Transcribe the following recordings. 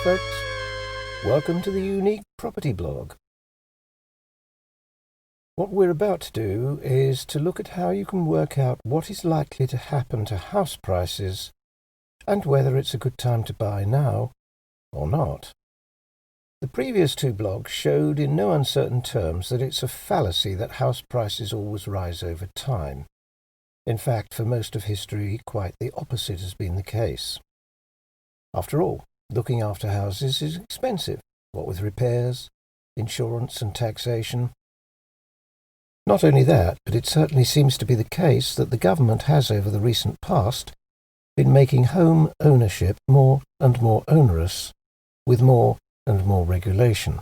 folks. Welcome to the Unique Property Blog. What we're about to do is to look at how you can work out what is likely to happen to house prices and whether it's a good time to buy now or not. The previous two blogs showed in no uncertain terms that it's a fallacy that house prices always rise over time. In fact, for most of history, quite the opposite has been the case. After all, looking after houses is expensive, what with repairs, insurance and taxation. Not only that, but it certainly seems to be the case that the government has over the recent past been making home ownership more and more onerous, with more and more regulation.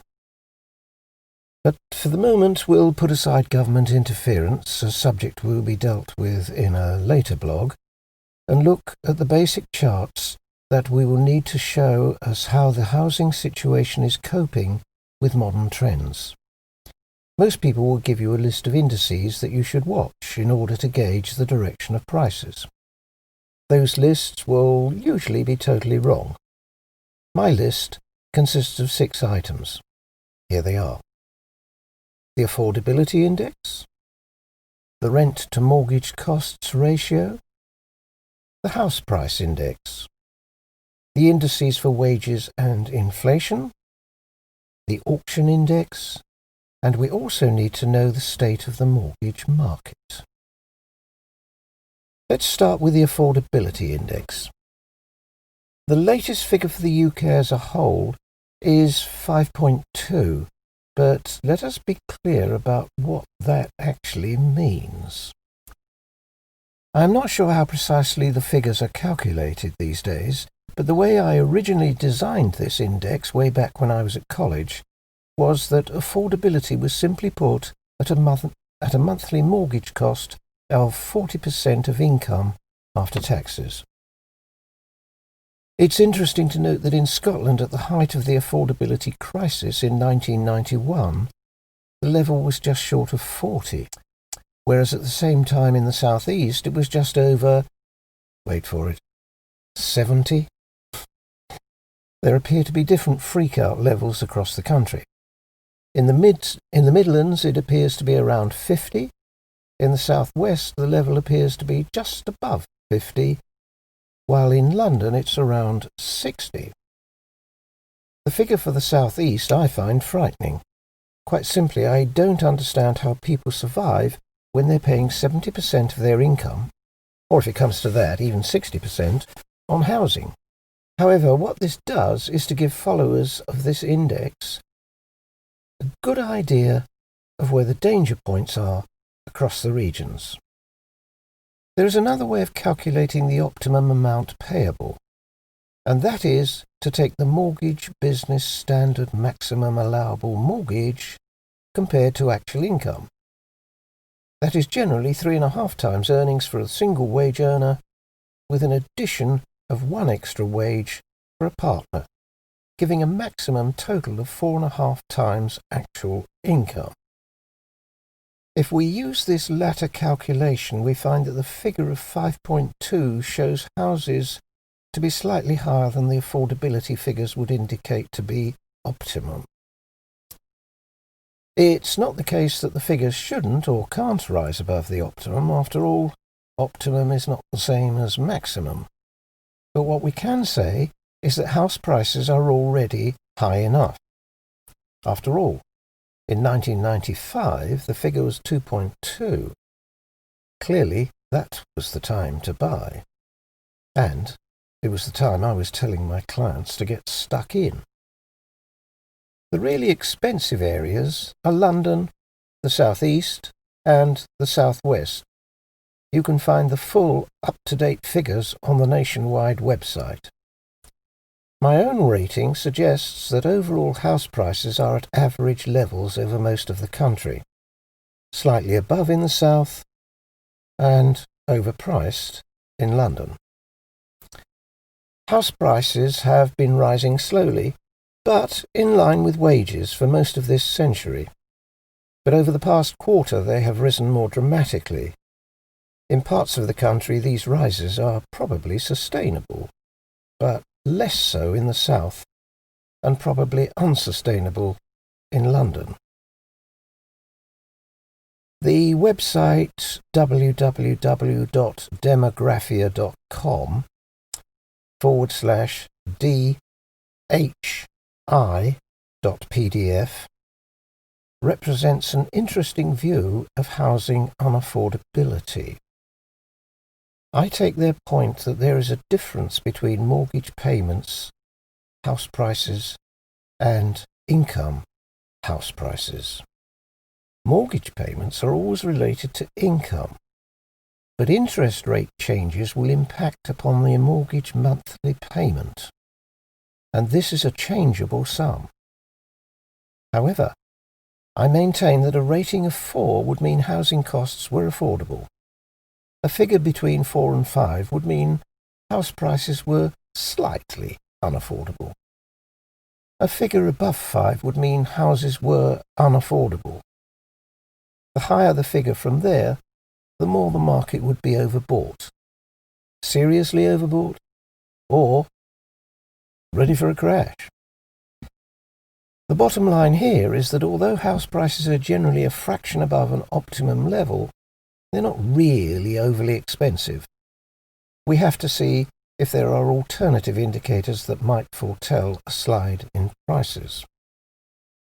But for the moment we'll put aside government interference, a subject will be dealt with in a later blog, and look at the basic charts that we will need to show us how the housing situation is coping with modern trends. Most people will give you a list of indices that you should watch in order to gauge the direction of prices. Those lists will usually be totally wrong. My list consists of 6 items. Here they are. The Affordability Index, the Rent to Mortgage Costs Ratio, the House Price Index, the indices for wages and inflation, the auction index, and we also need to know the state of the mortgage market. Let's start with the Affordability Index. The latest figure for the UK as a whole is 5.2, but let us be clear about what that actually means. I am not sure how precisely the figures are calculated these days, but the way I originally designed this index way back when I was at college was that affordability was simply put at a monthly mortgage cost of 40% of income after taxes. It's interesting to note that in Scotland, at the height of the affordability crisis in 1991, the level was just short of 40, whereas at the same time in the South East it was just over, wait for it, 70. There appear to be different freak-out levels across the country. In the Midlands it appears to be around 50. In the Southwest the level appears to be just above 50, while in London it's around 60. The figure for the South East I find frightening. Quite simply, I don't understand how people survive when they're paying 70% of their income, or if it comes to that, even 60%, on housing. However, what this does is to give followers of this index a good idea of where the danger points are across the regions. There is another way of calculating the optimum amount payable, and that is to take the Mortgage Business Standard Maximum Allowable Mortgage compared to actual income. That is generally 3.5 times earnings for a single wage earner, with an addition of 1 extra wage for a partner, giving a maximum total of 4.5 times actual income. If we use this latter calculation, we find that the figure of 5.2 shows houses to be slightly higher than the affordability figures would indicate to be optimum. It's not the case that the figures shouldn't or can't rise above the optimum. After all, optimum is not the same as maximum. But what we can say is that house prices are already high enough. After all, in 1995 the figure was 2.2. Clearly that was the time to buy. And it was the time I was telling my clients to get stuck in. The really expensive areas are London, the South East, and the South West. You can find the full, up-to-date figures on the Nationwide website. My own rating suggests that overall house prices are at average levels over most of the country, slightly above in the South, and overpriced in London. House prices have been rising slowly, but in line with wages for most of this century. But over the past quarter they have risen more dramatically. In parts of the country these rises are probably sustainable, but less so in the south and probably unsustainable in London. The website www.demographia.com/DHI.pdf represents an interesting view of housing unaffordability. I take their point that there is a difference between mortgage payments, house prices, and income house prices. Mortgage payments are always related to income, but interest rate changes will impact upon the mortgage monthly payment, and this is a changeable sum. However, I maintain that a rating of 4 would mean housing costs were affordable. A figure between 4 and 5 would mean house prices were slightly unaffordable. A figure above 5 would mean houses were unaffordable. The higher the figure from there, the more the market would be overbought. Seriously overbought, or ready for a crash. The bottom line here is that although house prices are generally a fraction above an optimum level, they're not really overly expensive. We have to see if there are alternative indicators that might foretell a slide in prices.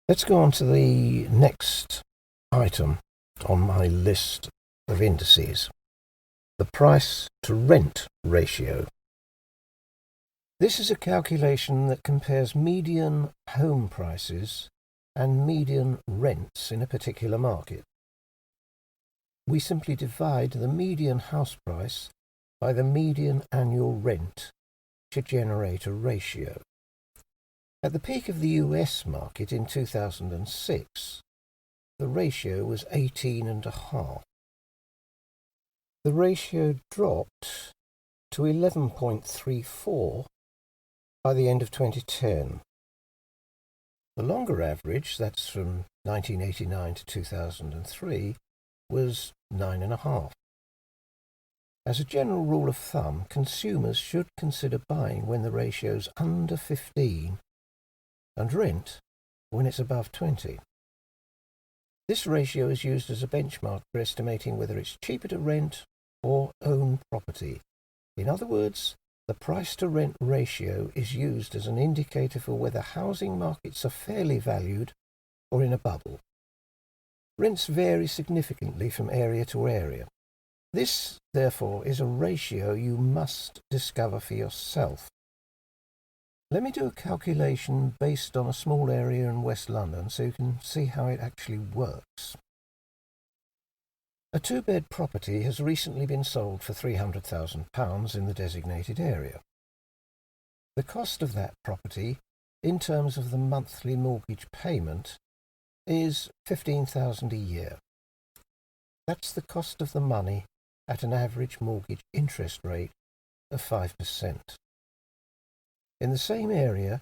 Let's go on to the next item on my list of indices, the price to rent ratio. This is a calculation that compares median home prices and median rents in a particular market. We simply divide the median house price by the median annual rent to generate a ratio. At the peak of the US market in 2006, the ratio was 18.5. The ratio dropped to 11.34 by the end of 2010. The longer average, that's from 1989 to 2003, was 9.5. As a general rule of thumb, consumers should consider buying when the ratio's under 15 and rent when it's above 20. This ratio is used as a benchmark for estimating whether it's cheaper to rent or own property. In other words, the price-to-rent ratio is used as an indicator for whether housing markets are fairly valued or in a bubble. Rents vary significantly from area to area. This, therefore, is a ratio you must discover for yourself. Let me do a calculation based on a small area in West London so you can see how it actually works. A 2-bed property has recently been sold for £300,000 in the designated area. The cost of that property, in terms of the monthly mortgage payment, is £15,000 a year. That's the cost of the money at an average mortgage interest rate of 5%. In the same area,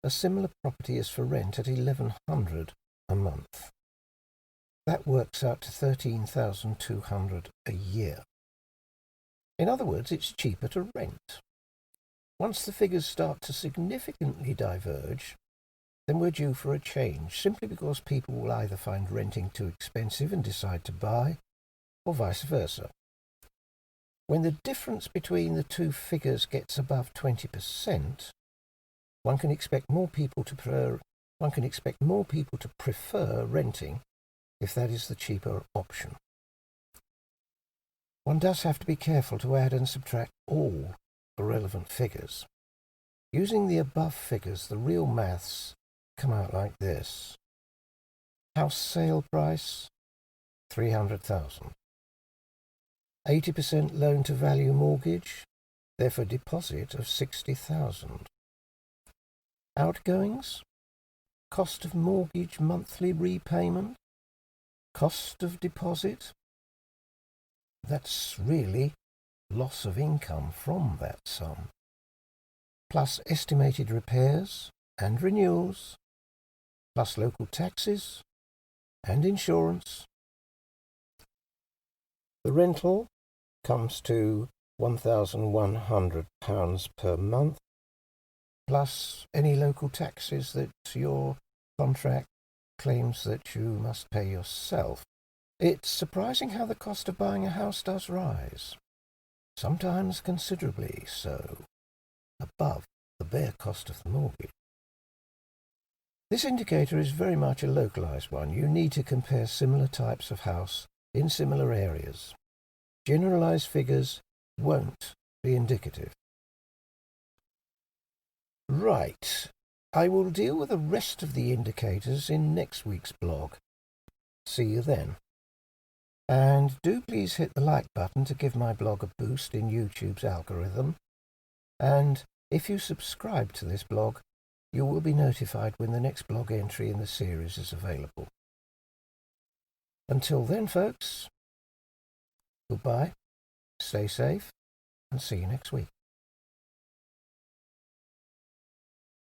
a similar property is for rent at £1,100 a month. That works out to £13,200 a year. In other words, it's cheaper to rent. Once the figures start to significantly diverge, then we're due for a change, simply because people will either find renting too expensive and decide to buy, or vice versa. When the difference between the two figures gets above 20%, one can expect more people to prefer renting if that is the cheaper option. One does have to be careful to add and subtract all the relevant figures. Using the above figures, the real maths come out like this. House sale price, 300,000. 80% loan to value mortgage, therefore deposit of 60,000. Outgoings, cost of mortgage monthly repayment, cost of deposit. That's really loss of income from that sum, plus estimated repairs and renewals, plus local taxes and insurance. The rental comes to £1,100 per month, plus any local taxes that your contract claims that you must pay yourself. It's surprising how the cost of buying a house does rise, sometimes considerably so, above the bare cost of the mortgage. This indicator is very much a localized one. You need to compare similar types of house in similar areas. Generalized figures won't be indicative. Right, I will deal with the rest of the indicators in next week's blog. See you then. And do please hit the like button to give my blog a boost in YouTube's algorithm. And if you subscribe to this blog, you will be notified when the next blog entry in the series is available. Until then, folks, goodbye, stay safe, and see you next week.